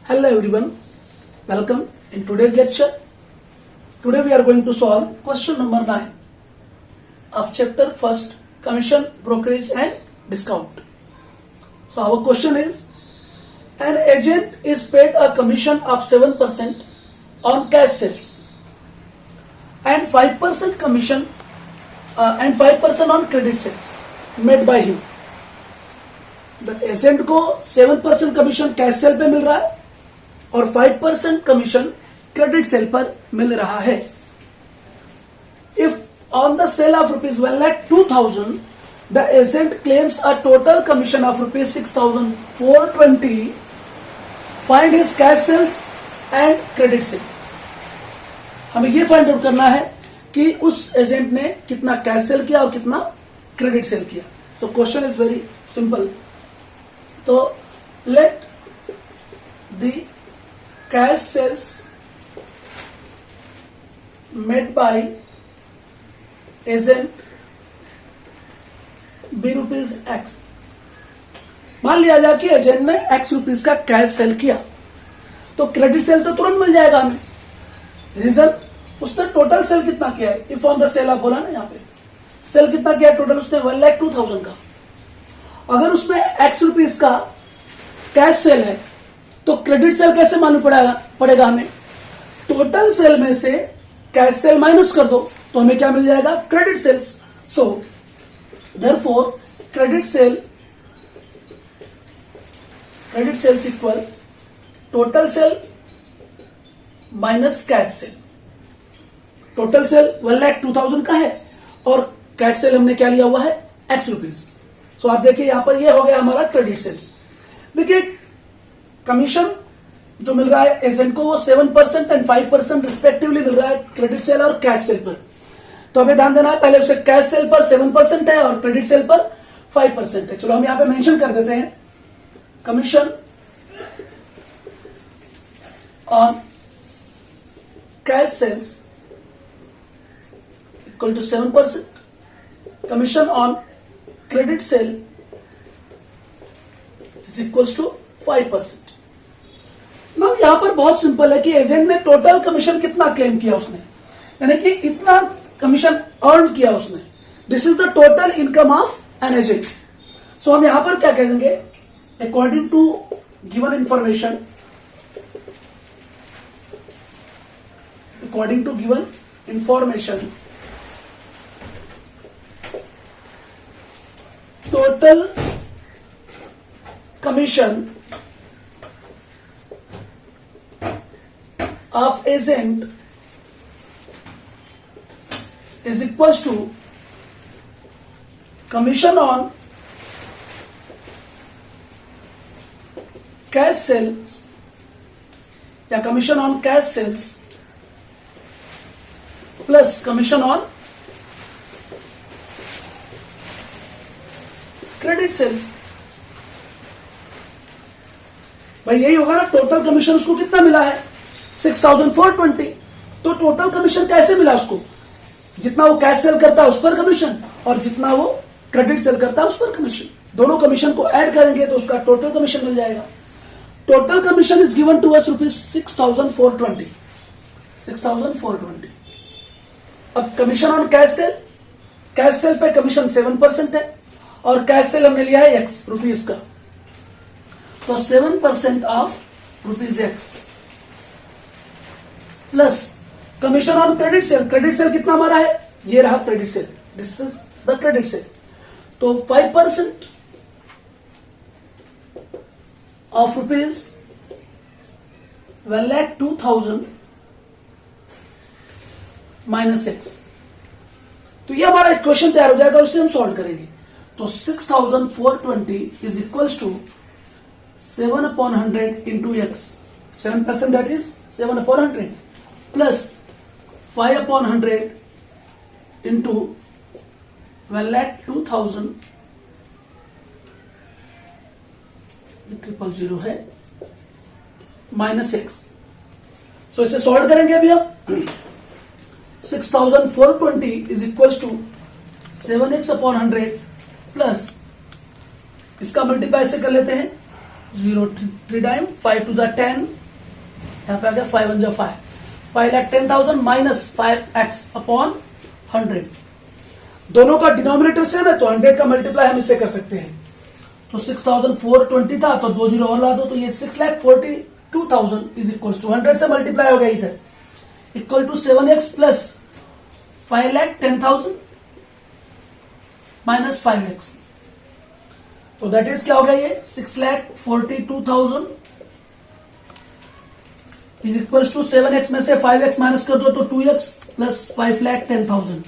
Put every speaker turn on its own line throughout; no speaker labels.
Hello everyone, welcome in today's lecture. Today we are going to solve question number 9 of chapter 1st, Commission, Brokerage and Discount. So our question is, an agent is paid a commission of 7% on cash sales and 5% commission and 5% on credit sales made by him. The agent को 7% commission cash sale पे मिल रहा है और 5% commission credit sale पर मिल रहा है. If on the sale of rupees 1,02,000 the agent claims a total commission of rupees 6,420, find his cash sales and credit sales. हमें ये फाइंड आउट करना है कि उस एजेंट ने कितना कैश सेल किया और कितना क्रेडिट सेल किया. So question is very simple. तो let the cash sales made by agent be rupees X. मान लिया जाए कि एजेंट ने एक्स रुपीज का कैश सेल किया तो क्रेडिट सेल तो तुरंत मिल जाएगा हमें. रीजन, उसने टोटल सेल कितना किया है. इफ ऑन द सेल आप बोला ना, यहाँ पे सेल कितना किया है टोटल उसने 1,02,000 का. अगर उसमें एक्स रुपीज का कैश सेल है तो क्रेडिट सेल कैसे मालूम पड़ेगा हमें. टोटल सेल में से कैश सेल माइनस कर दो तो हमें क्या मिल जाएगा, credit sales. So therefore credit sales equal total sale minus cash sale. Total sale 1,02,000 का है और कैश सेल हमने क्या लिया हुआ है, एक्स रुपीज. सो आप देखिए यहां पर ये हो गया हमारा क्रेडिट सेल्स. देखिए कमीशन जो मिल रहा है एजेंट को वो 7% एंड 5% रिस्पेक्टिवली मिल रहा है क्रेडिट सेल और कैश सेल पर. तो हमें ध्यान देना है, पहले उसे कैश सेल पर 7% है और क्रेडिट सेल पर 5% है. चलो हम यहां पे मेंशन कर देते हैं, commission on cash sales equal to 7%, commission on credit sale is equals to 5%. ना यहां पर बहुत सिंपल है कि एजेंट ने टोटल कमीशन कितना क्लेम किया उसने, यानी कि इतना कमीशन अर्न किया उसने. This is the total income of an agent. So हम यहां पर क्या कहेंगे, according to given information, total commission of agent is equals to commission on cash sales या commission on cash sales plus commission on credit sales. भाई यही होगा ना, टोटल कमीशन उसको कितना मिला है 6,420. तो टोटल कमीशन कैसे मिला उसको, जितना वो कैश सेल करता है उस पर कमीशन और जितना वो क्रेडिट सेल करता है उस पर कमीशन. दोनों कमीशन को ऐड करेंगे तो उसका टोटल कमीशन मिल जाएगा. Total commission is given to us rupees 6,420. अब कमीशन ऑन कैश सेल पे कमीशन 7% है और कैश सेल हमने लिया है एक्स रुपीज का. तो 7% of rupees x plus commission on credit cell कितना हमारा है, ये रहा credit sale, this is the credit sale. तो 5% ऑफ रुपीज 1,02,000 माइनस एक्स. तो ये हमारा इक्वेशन तैयार हो जाएगा, उसे हम सॉल्व करेंगे. तो 6,420 is equals to 7/100 into x. 7% that is 7/100 plus 5/100 into 1,02,000 000 है माइनस एक्स. सो इसे सॉल्व करेंगे अभी हम. 6,420 is equals to 7x/100 plus इसका मल्टीप्लाई से कर लेते हैं 0 3 टाइम 5 2 10, यहाँ पे आ गया 5 1 5, 5,10,000 माइनस 5x अपॉन 100। दोनों का डिनोमिनेटर सेम है तो 100 का मल्टीप्लाई हम इससे कर सकते हैं। तो 6,420 था तो 2 जीरो और ला दो, तो ये 6,42,000 इज इक्वल टू 100 से मल्टीप्लाई हो गया इधर, equal to 7x plus 5,10,000 minus 5x। तो दैट इज क्या हो गया, ये 6,42,000 इज इक्वल टू 7x में से 5x माइनस कर दो तो 2x प्लस 5,10,000।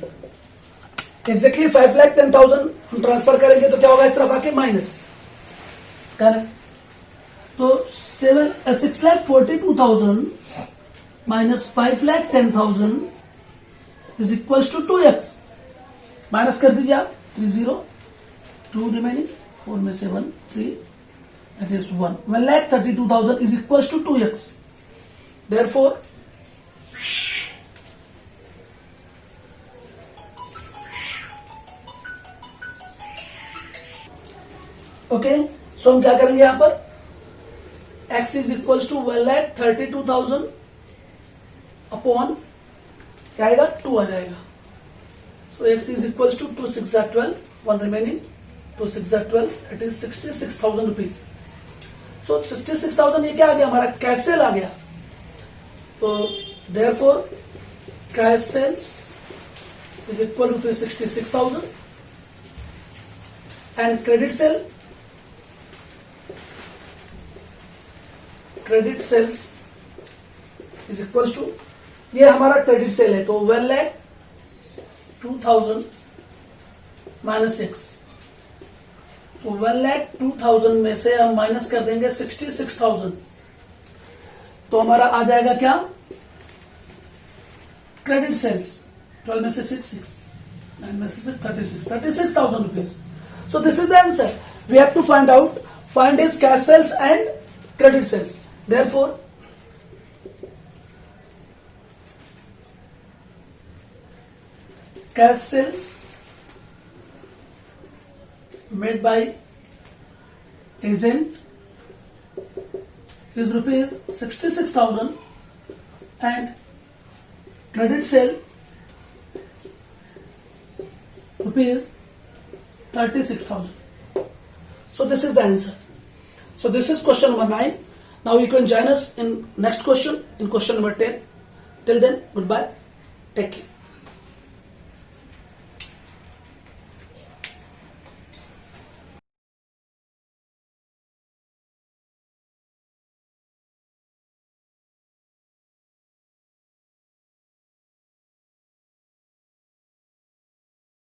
एग्जैक्टली 5,10,000 हम ट्रांसफर करेंगे तो क्या होगा, इस तरफ आके माइनस, करेक्ट। तो 6,42,000 minus 5,10,000 is equal to 2x। Minus कर दीजिए आप, 3 0 2 रिमेनिंग, 4 में से 1 3, that is 1। 1,32,000 is equal to 2x। Therefore, okay so हम क्या करेंगे यहां पर, x is equal to 1,32,000 upon क्या आएगा, 2 आ जाएगा। So x is equal to 2 6 12, 1 remaining, 2 6 12, that is 66,000 rupees. So 66,000 ये क्या आ गया, हमारा कैश सेल आ गया। तो therefore cash sales is equal to 66,000 and credit sales is equal to, ये हमारा क्रेडिट सेल है तो 1,02,000 माइनस 6, तो 1,02,000 में से हम माइनस कर देंगे 66,000, तो हमारा आ जाएगा क्या, क्रेडिट सेल्स 12 में से 6 6, 9 में से 6 36,000 rupees. So this is the answer. We have to find his cash sales and credit sales. Therefore cash sales made by agent is rupees 66,000 and credit sale rupees 36,000. So this is the answer. So this is question number 9. Now you can join us in next question, in question number 10. Till then, goodbye. Take care.